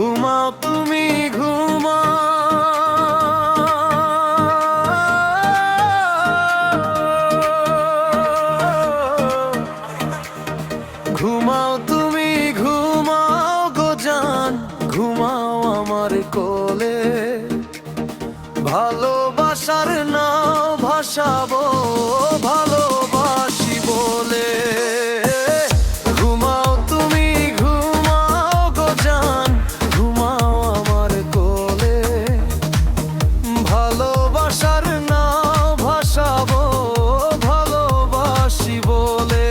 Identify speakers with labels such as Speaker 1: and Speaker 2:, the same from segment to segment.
Speaker 1: ঘুমাও তুমি ঘুমাও, ঘুমাও তুমি ঘুমাও গো জান, ঘুমাও আমার কোলে। ভালোবাসার নাও ভাসাবো ভালোবাসি বলে। ঘুমাও তুমি ঘুমাও গো জান, ঘুমাও আমার কোলে। ভালোবাসার নাও ভাসাবো ভালোবাসি বলে।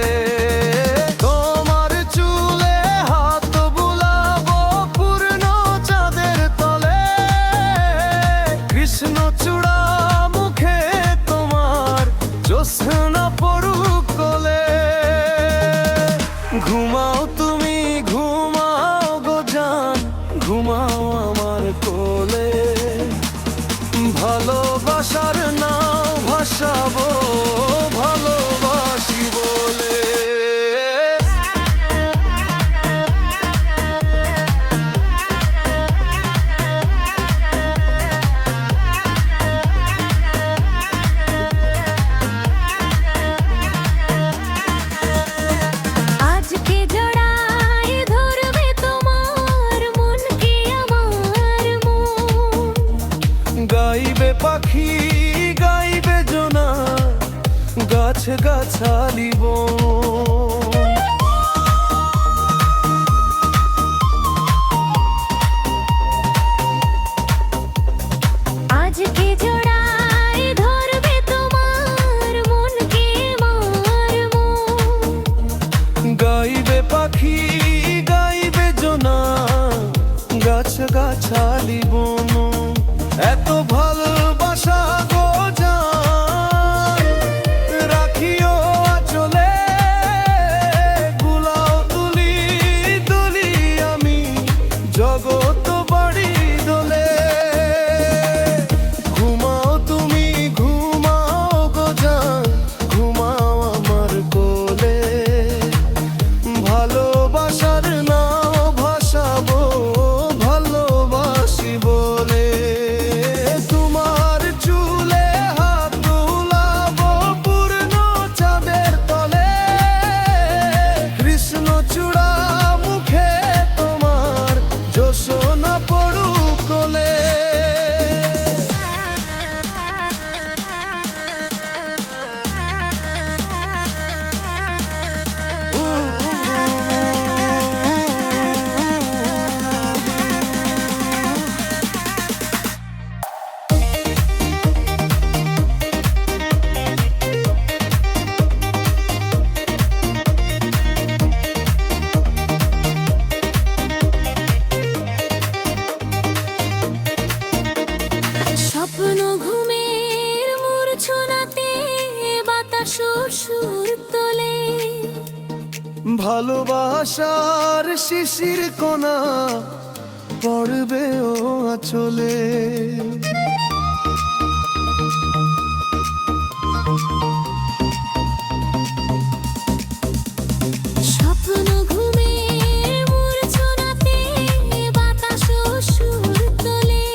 Speaker 1: তোমার চুলে হাত বুলাবো পূর্ণ চাঁদের তলে। কৃষ্ণচূড়া মুখে তোমার জ্যোৎস্না পড়ুক কোলে। ঘুমাও তুমি ঘুমাও গো জান, ঘুমাও আমার কোলে। ভালোবাসার নাও ভাসাবো ভালোবাসি বলে।
Speaker 2: আজকে জড়াই ধরবে তোমার মন কি আমার মন।
Speaker 1: গাইবে পাখি গাইবে জোনা, গাছ গাছালি বন।
Speaker 2: আজকে জড়াই ধরবে তোমার মন কি আমার মন।
Speaker 1: গাইবে পাখি গাইবে জোনা, গাছ গাছালি বন। এত ভালোবাসা গো জান, রাখিও আঁচলে। গুলাও তুলি তুলি আমি জগৎ বাড়ি দোলে। ঘুমাও তুমি ঘুমাও গো জান, ঘুমাও আমার কোলে। ভালোবাসার নাও ভাসাবো ভালোবাসি বলে। তোমার চুলে হাত বুলাবো পূর্ণ চাঁদের তলে। কৃষ্ণচূড়া মুখে তোমার জ্যোৎস্না পড়ুক কোলে।
Speaker 2: স্বপ্ন ঘুমের মূর্ছনাতে বাতাস সুর তোলে।
Speaker 1: ভালোবাসার শিশির কণা পড়বে ও আঁচলে।
Speaker 2: স্বপ্ন ঘুমের মূর্ছনাতে বাতাস সুর তোলে।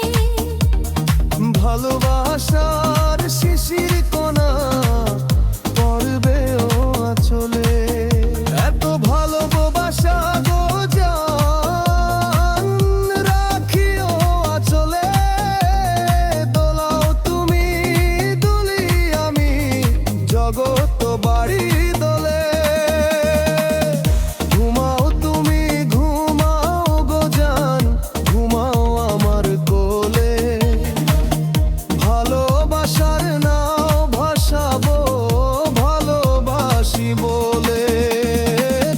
Speaker 1: ভালোবাসার শিশির কণা পড়বে ও আঁচলে। এত ভালোবাসা গো জান, রাখিও আঁচলে। দোলাও তুমি দুলি আমি জগৎ বাড়ি দোলে। ঘুমাও তুমি ঘুমাও গো জান, ঘুমাও আমার কোলে। ভালোবাসার নাও ভাসাবো ভালোবাসি বলে।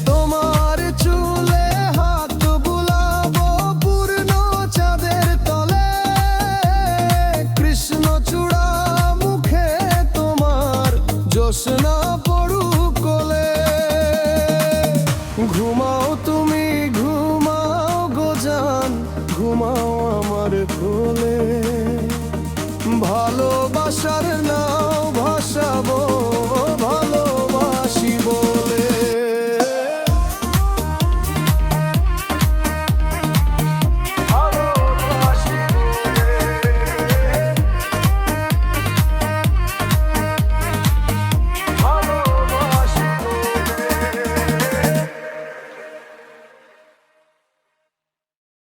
Speaker 1: তোমার চুলে হাত বুলাবো পূর্ণ চাঁদের তলে। কৃষ্ণচূড়া মুখে তোমার জ্যোৎস্না পড়ুক কোলে। ঘুমাও তুমি ঘুমাও গো জান, ঘুমাও আমার কোলে। ভালোবাসার